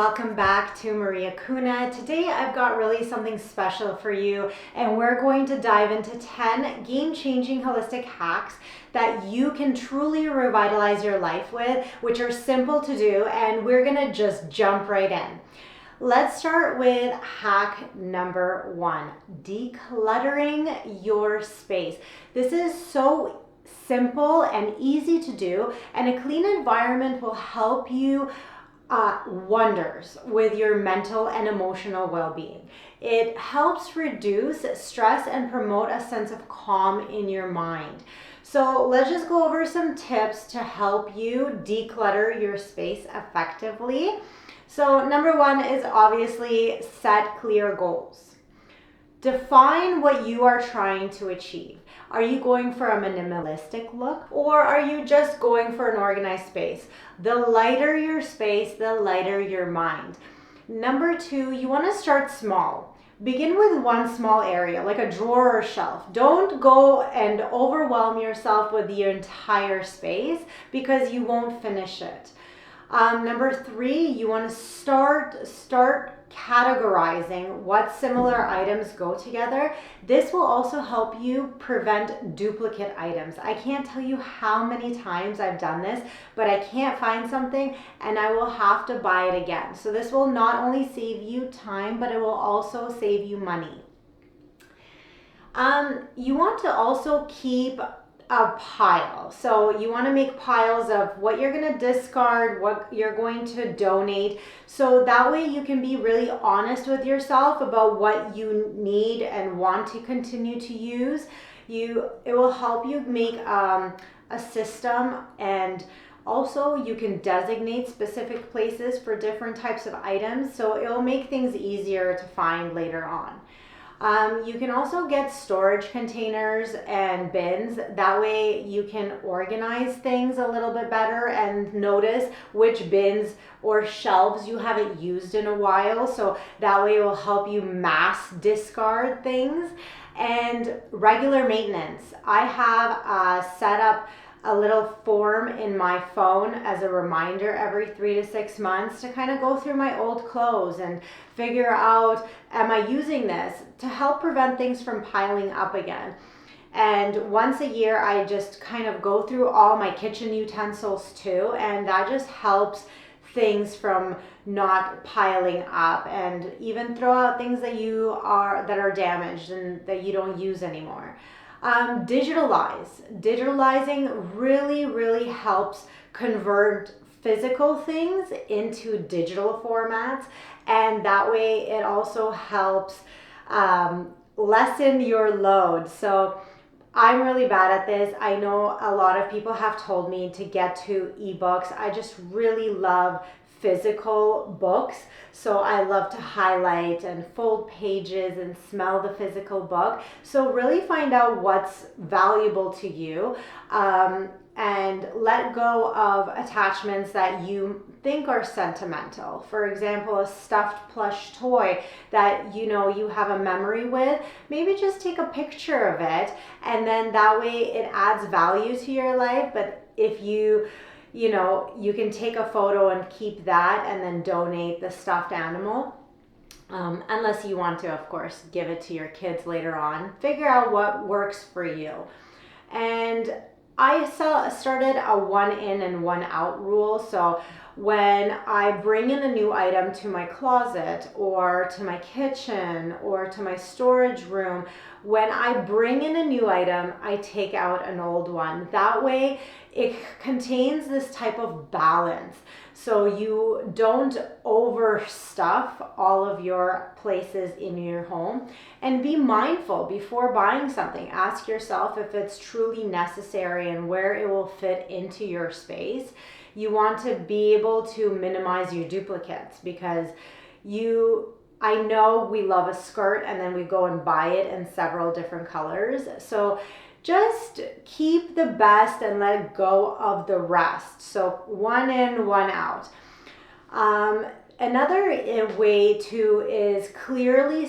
welcome back to Maria Kuna. Today I've got really something special for you, and we're going to dive into 10 game-changing holistic hacks that you can truly revitalize your life with, which are simple to do, and we're gonna just jump right in. Let's start with hack number 1, decluttering your space. This is so simple and easy to do, and a clean environment will help you wonders with your mental and emotional well-being. It helps reduce stress and promote a sense of calm in your mind. So let's just go over some tips to help you declutter your space effectively. So number 1 is obviously set clear goals. Define what you are trying to achieve. Are you going for a minimalistic look, or are you just going for an organized space? The lighter your space, the lighter your mind. Number 2, you want to start small. Begin with one small area, like a drawer or shelf. Don't go and overwhelm yourself with your entire space because you won't finish it. Number 3, you want to start categorizing what similar items go together. This will also help you prevent duplicate items. I can't tell you how many times I've done this, but I can't find something and I will have to buy it again. So this will not only save you time, but it will also save you money. You want to also keep a pile. So you want to make piles of what you're going to discard, what you're going to donate. So that way you can be really honest with yourself about what you need and want to continue to use. It will help you make a system, and also you can designate specific places for different types of items. So it will make things easier to find later on. You can also get storage containers and bins. That way you can organize things a little bit better and notice which bins or shelves you haven't used in a while. So that way it will help you mass discard things. And regular maintenance. I have set up a little form in my phone as a reminder every 3 to 6 months to kind of go through my old clothes and figure out, am I using this, to help prevent things from piling up again. And once a year, I just kind of go through all my kitchen utensils too, and that just helps things from not piling up, and even throw out things that are damaged and that you don't use anymore. Digitalizing really helps convert physical things into digital formats, and that way it also helps lessen your load. So I'm really bad at this. I know a lot of people have told me to get to ebooks. I just really love physical books. So I love to highlight and fold pages and smell the physical book. So really find out what's valuable to you, and let go of attachments that you think are sentimental. For example, a stuffed plush toy that you have a memory with. Maybe just take a picture of it, and then that way it adds value to your life. But if you can take a photo and keep that and then donate the stuffed animal. Unless you want to, of course, give it to your kids later on. Figure out what works for you. And I started a 1 in and 1 out rule. So when I bring in a new item to my closet or to my kitchen or to my storage room, when I bring in a new item, I take out an old one. That way it contains this type of balance. So you don't overstuff all of your places in your home. And be mindful before buying something. Ask yourself if it's truly necessary and where it will fit into your space. You want to be able to minimize your duplicates, because I know we love a skirt and then we go and buy it in several different colors. So just keep the best and let go of the rest. So 1 in, 1 out. Another way too is clearly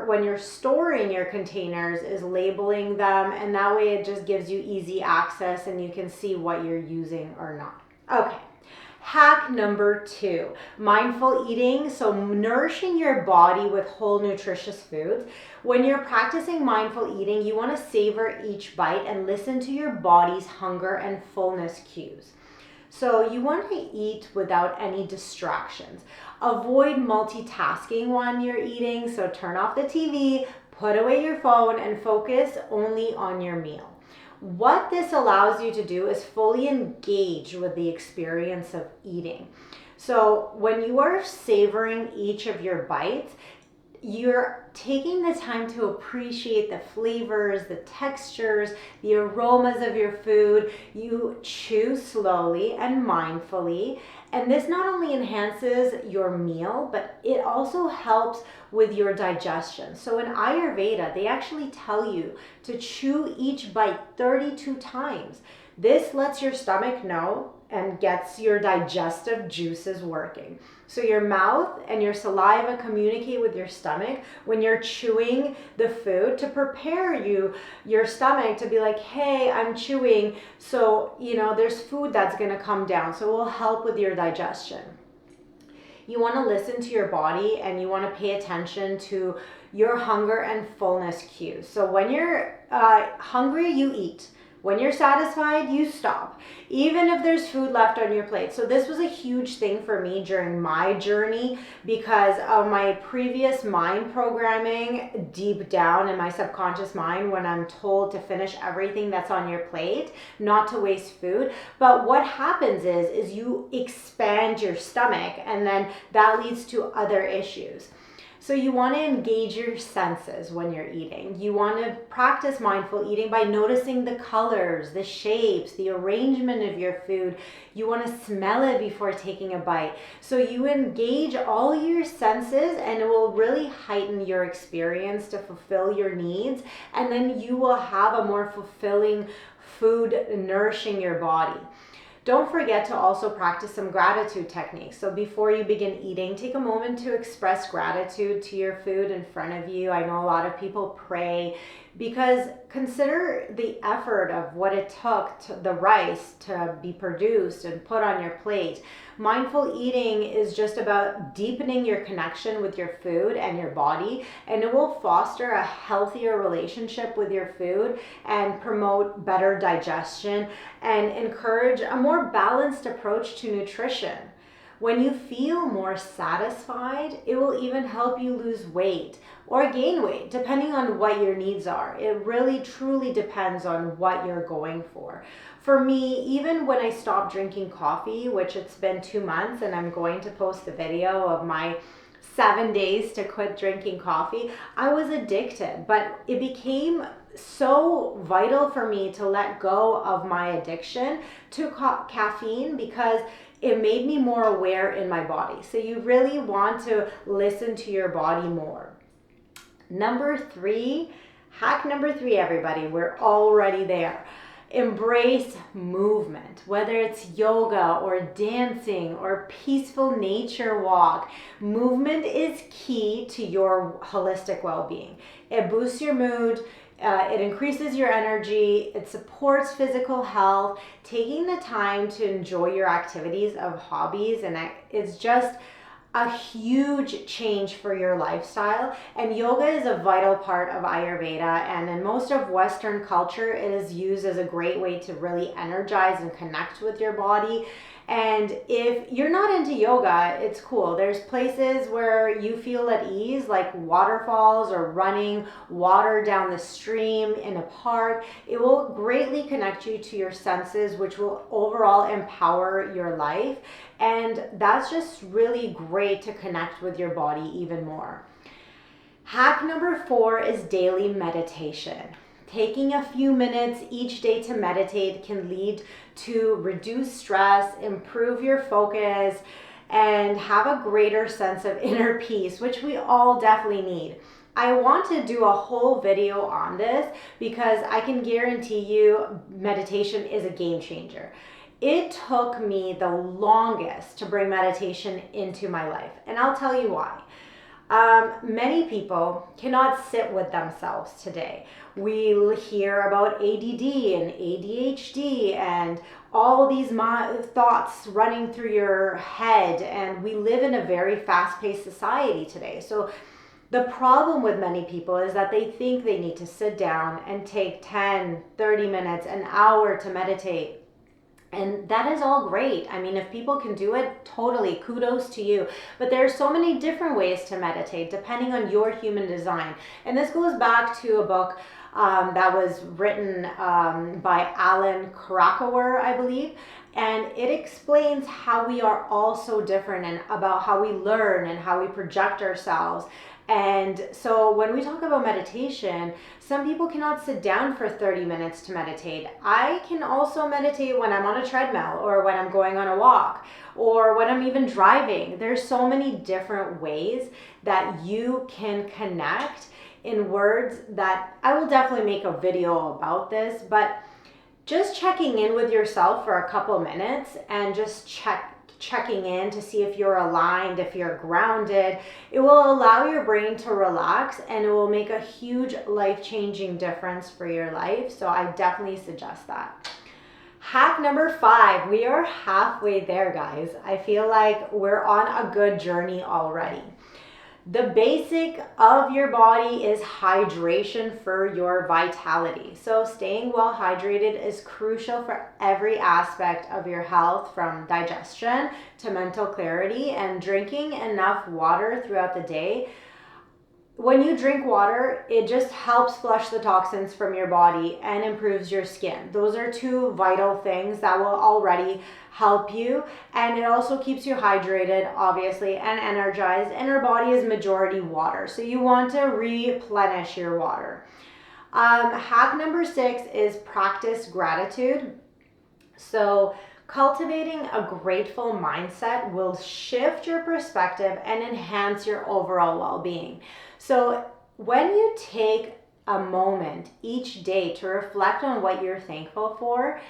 when you're storing your containers, is labeling them, and that way it just gives you easy access and you can see what you're using or not. Okay. Hack number 2, mindful eating. So nourishing your body with whole nutritious foods. When you're practicing mindful eating, you want to savor each bite and listen to your body's hunger and fullness cues. So you want to eat without any distractions. Avoid multitasking when you're eating. So turn off the TV, put away your phone, and focus only on your meal. What this allows you to do is fully engage with the experience of eating. So when you are savoring each of your bites, you're taking the time to appreciate the flavors, the textures, the aromas of your food. You chew slowly and mindfully, and this not only enhances your meal, but it also helps with your digestion. So in Ayurveda, they actually tell you to chew each bite 32 times. This lets your stomach know and gets your digestive juices working. So your mouth and your saliva communicate with your stomach when you're chewing the food to prepare your stomach to be like, hey, I'm chewing, so there's food that's gonna come down, so it will help with your digestion. You want to listen to your body and you want to pay attention to your hunger and fullness cues. So when you're hungry, you eat. When you're satisfied, you stop, even if there's food left on your plate. So this was a huge thing for me during my journey because of my previous mind programming deep down in my subconscious mind when I'm told to finish everything that's on your plate, not to waste food. But what happens is you expand your stomach, and then that leads to other issues. So you want to engage your senses when you're eating. You want to practice mindful eating by noticing the colors, the shapes, the arrangement of your food. You want to smell it before taking a bite. So you engage all your senses, and it will really heighten your experience to fulfill your needs. And then you will have a more fulfilling food nourishing your body. Don't forget to also practice some gratitude techniques. So before you begin eating, take a moment to express gratitude to your food in front of you. I know a lot of people pray because consider the effort of what it took to the rice to be produced and put on your plate. Mindful eating is just about deepening your connection with your food and your body, and it will foster a healthier relationship with your food and promote better digestion and encourage a more balanced approach to nutrition. When you feel more satisfied, it will even help you lose weight or gain weight, depending on what your needs are. It really truly depends on what you're going for. For me, even when I stopped drinking coffee, which it's been 2 months, and I'm going to post a video of my 7 days to quit drinking coffee, I was addicted, but it became so vital for me to let go of my addiction to caffeine because it made me more aware in my body. So you really want to listen to your body more. Hack number three, everybody, we're already there. Embrace movement, whether it's yoga or dancing or peaceful nature walk. Movement is key to your holistic well-being. It boosts your mood, it increases your energy, it supports physical health. Taking the time to enjoy your activities of hobbies, and it's just a huge change for your lifestyle. And yoga is a vital part of Ayurveda, and in most of Western culture, it is used as a great way to really energize and connect with your body. And if you're not into yoga, it's cool. There's places where you feel at ease, like waterfalls or running water down the stream in a park. It will greatly connect you to your senses, which will overall empower your life. And that's just really great to connect with your body even more. Hack number 4 is daily meditation. Taking a few minutes each day to meditate can lead to reduce stress, improve your focus, and have a greater sense of inner peace, which we all definitely need. I want to do a whole video on this because I can guarantee you meditation is a game changer. It took me the longest to bring meditation into my life, and I'll tell you why. Many people cannot sit with themselves today. We hear about ADD and ADHD, and all these thoughts running through your head, and we live in a very fast-paced society today. So the problem with many people is that they think they need to sit down and take 10, 30 minutes, an hour to meditate. And that is all great. I mean, if people can do it, totally, kudos to you. But there are so many different ways to meditate depending on your human design. And this goes back to a book that was written by Alan Krakauer, I believe. And it explains how we are all so different and about how we learn and how we project ourselves. And so when we talk about meditation, some people cannot sit down for 30 minutes to meditate. I can also meditate when I'm on a treadmill or when I'm going on a walk or when I'm even driving. There's so many different ways that you can connect in words that I will definitely make a video about this, but just checking in with yourself for a couple minutes and just checking in to see if you're aligned, if you're grounded, it will allow your brain to relax and it will make a huge life-changing difference for your life. So I definitely suggest that. Hack number 5, we are halfway there, guys. I feel like we're on a good journey already. The basic of your body is hydration for your vitality. So staying well hydrated is crucial for every aspect of your health, from digestion to mental clarity, and drinking enough water throughout the day. When you drink water, it just helps flush the toxins from your body and improves your skin. Those are 2 vital things that will already help you, and it also keeps you hydrated, obviously, and energized, and our body is majority water, so you want to replenish your water. Hack number 6 is practice gratitude. So cultivating a grateful mindset will shift your perspective and enhance your overall well-being. So when you take a moment each day to reflect on what you're thankful for,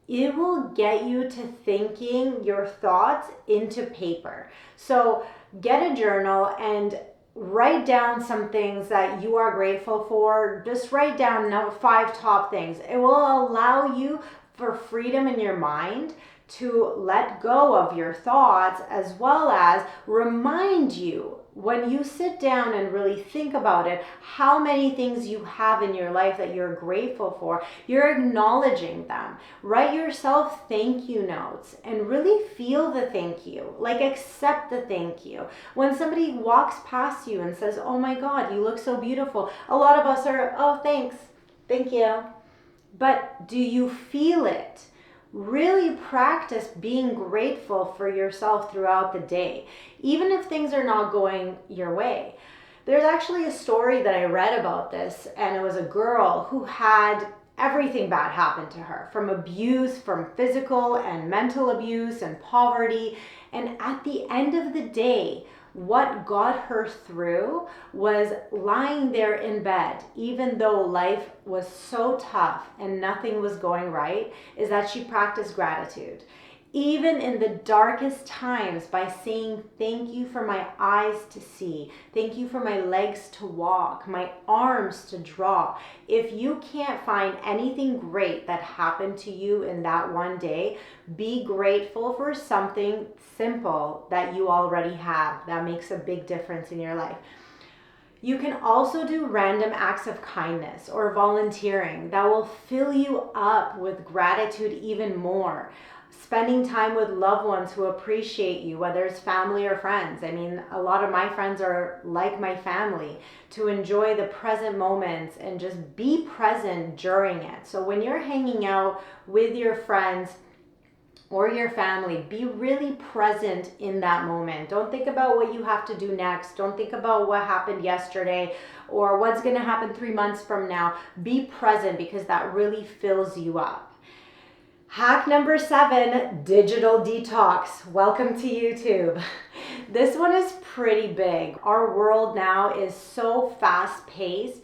it will get you to thinking your thoughts into paper. So get a journal and write down some things that you are grateful for. Just write down 5 top things. It will allow you for freedom in your mind to let go of your thoughts, as well as remind you when you sit down and really think about it, how many things you have in your life that you're grateful for. You're acknowledging them. Write yourself thank you notes and really feel the thank you. Like, accept the thank you. When somebody walks past you and says, oh my God, you look so beautiful, a lot of us are, oh, thanks, thank you. But do you feel it? Really practice being grateful for yourself throughout the day, even if things are not going your way. There's actually a story that I read about this, and it was a girl who had everything bad happen to her, from abuse, from physical and mental abuse and poverty. And at the end of the day, what got her through was lying there in bed, even though life was so tough and nothing was going right, is that she practiced gratitude. Even in the darkest times, by saying, thank you for my eyes to see, thank you for my legs to walk, my arms to draw. If you can't find anything great that happened to you in that one day, be grateful for something simple that you already have that makes a big difference in your life. You can also do random acts of kindness or volunteering that will fill you up with gratitude even more. Spending time with loved ones who appreciate you, whether it's family or friends. I mean, a lot of my friends are like my family. To enjoy the present moments and just be present during it. So when you're hanging out with your friends or your family, be really present in that moment. Don't think about what you have to do next. Don't think about what happened yesterday or what's going to happen 3 months from now. Be present, because that really fills you up. Hack number 7, digital detox. Welcome to YouTube. This one is pretty big. Our world now is so fast paced.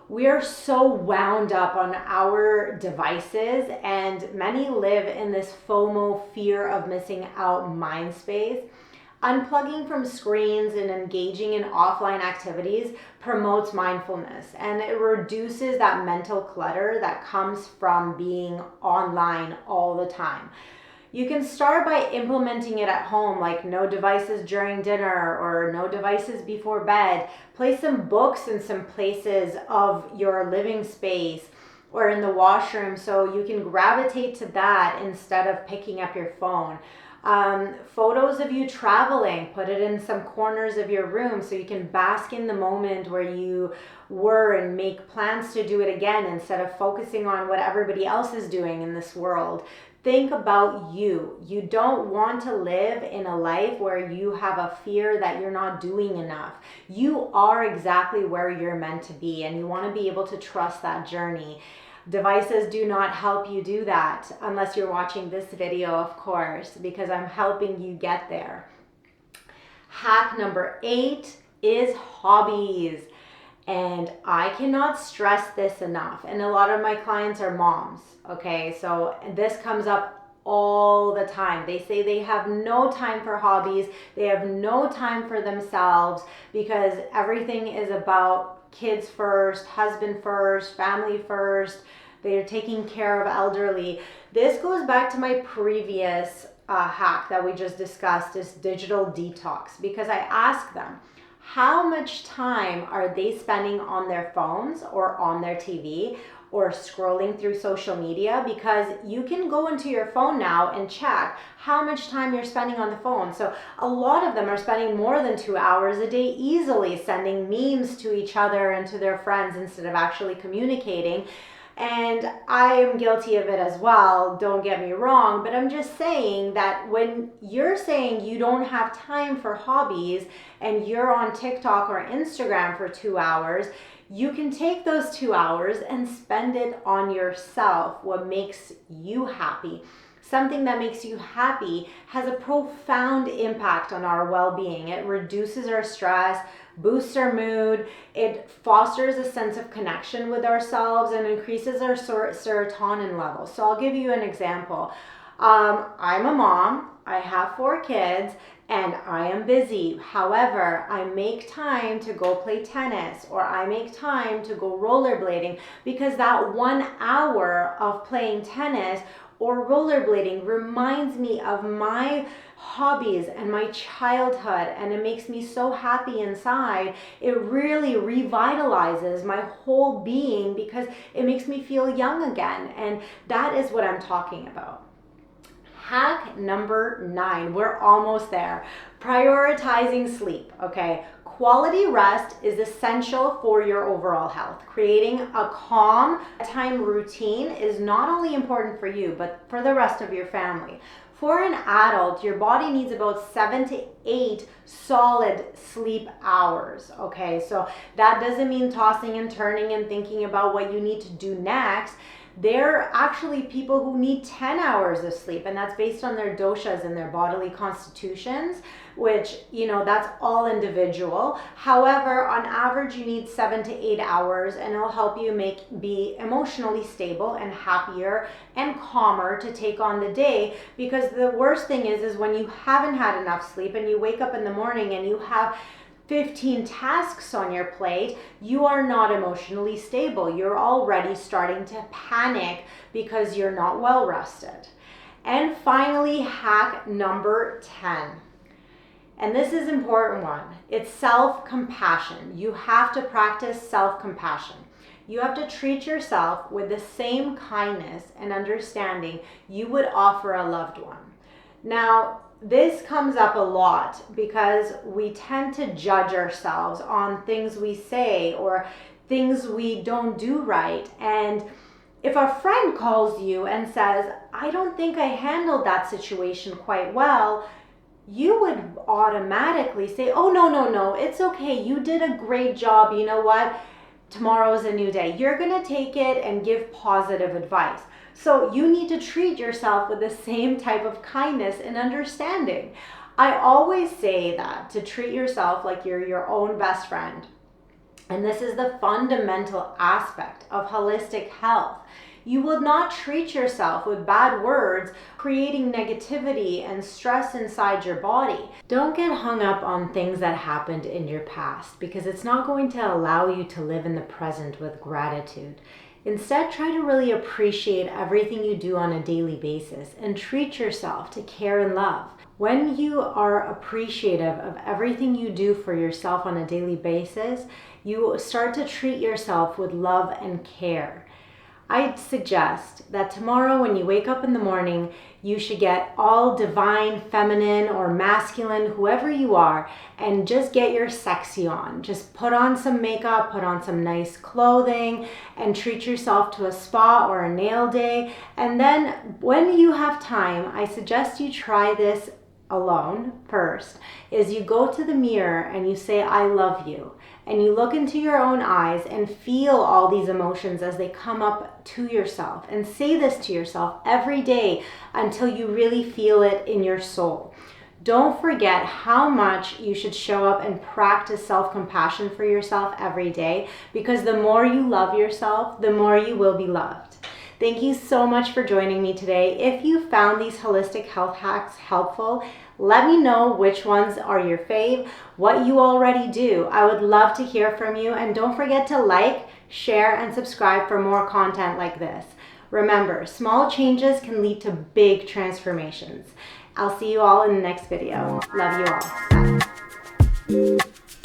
We are so wound up on our devices, and many live in this FOMO, fear of missing out mind space. Unplugging from screens and engaging in offline activities promotes mindfulness, and it reduces that mental clutter that comes from being online all the time. You can start by implementing it at home, like no devices during dinner or no devices before bed. Place some books in some places of your living space or in the washroom so you can gravitate to that instead of picking up your phone. Photos of you traveling, put it in some corners of your room so you can bask in the moment where you were and make plans to do it again instead of focusing on what everybody else is doing in this world. Think about you. You don't want to live in a life where you have a fear that you're not doing enough. You are exactly where you're meant to be, and you want to be able to trust that journey. Devices do not help you do that unless you're watching this video, of course, because I'm helping you get there. Hack number 8 is hobbies. And I cannot stress this enough. And a lot of my clients are moms, okay? So this comes up all the time. They say they have no time for hobbies. They have no time for themselves because everything is about kids first, husband first, family first. They're taking care of elderly. This goes back to my previous hack that we just discussed, this digital detox, because I ask them, how much time are they spending on their phones or on their TV or scrolling through social media? Because you can go into your phone now and check how much time you're spending on the phone. So a lot of them are spending more than 2 hours a day easily sending memes to each other and to their friends instead of actually communicating. And I am guilty of it as well, don't get me wrong, but I'm just saying that when you're saying you don't have time for hobbies and you're on TikTok or Instagram for 2 hours, you can take those 2 hours and spend it on yourself, what makes you happy. Something that makes you happy has a profound impact on our well-being. It reduces our stress, boosts our mood, it fosters a sense of connection with ourselves, and increases our serotonin levels. So I'll give you an example. I'm a mom, I have 4 kids, and I am busy. However, I make time to go play tennis, or I make time to go rollerblading, because that 1 hour of playing tennis or rollerblading reminds me of my hobbies and my childhood, and it makes me so happy inside. It really revitalizes my whole being because it makes me feel young again, and that is what I'm talking about. Hack number 9, we're almost there. Prioritizing sleep, okay? Quality rest is essential for your overall health. Creating a calm time routine is not only important for you, but for the rest of your family. For an adult, your body needs about 7 to 8 solid sleep hours, okay? So that doesn't mean tossing and turning and thinking about what you need to do next. There are actually people who need 10 hours of sleep, and that's based on their doshas and their bodily constitutions, which, that's all individual. However, on average, you need 7 to 8 hours, and it'll help you be emotionally stable and happier and calmer to take on the day. Because the worst thing is when you haven't had enough sleep and you wake up in the morning and you have 15 tasks on your plate, you are not emotionally stable. You're already starting to panic because you're not well rested. And finally, hack number 10. And this is an important one. It's self-compassion. You have to practice self-compassion. You have to treat yourself with the same kindness and understanding you would offer a loved one. Now, this comes up a lot because we tend to judge ourselves on things we say or things we don't do right. And if a friend calls you and says, I don't think I handled that situation quite well, you would automatically say, oh, no, it's okay. You did a great job. You know what? Tomorrow is a new day. You're going to take it and give positive advice. So you need to treat yourself with the same type of kindness and understanding. I always say that to treat yourself like you're your own best friend. And this is the fundamental aspect of holistic health. You will not treat yourself with bad words, creating negativity and stress inside your body. Don't get hung up on things that happened in your past, because it's not going to allow you to live in the present with gratitude. Instead, try to really appreciate everything you do on a daily basis and treat yourself to care and love. When you are appreciative of everything you do for yourself on a daily basis, you start to treat yourself with love and care. I'd suggest that tomorrow when you wake up in the morning, you should get all divine, feminine, or masculine, whoever you are, and just get your sexy on. Just put on some makeup, put on some nice clothing, and treat yourself to a spa or a nail day. And then when you have time, I suggest you try this alone first, is you go to the mirror and you say, I love you. And you look into your own eyes and feel all these emotions as they come up to yourself. And say this to yourself every day until you really feel it in your soul. Don't forget how much you should show up and practice self-compassion for yourself every day, because the more you love yourself, the more you will be loved. Thank you so much for joining me today. If you found these holistic health hacks helpful, let me know which ones are your fave, what you already do. I would love to hear from you, and don't forget to like, share, and subscribe for more content like this. Remember, small changes can lead to big transformations. I'll see you all in the next video. Love you all. Bye.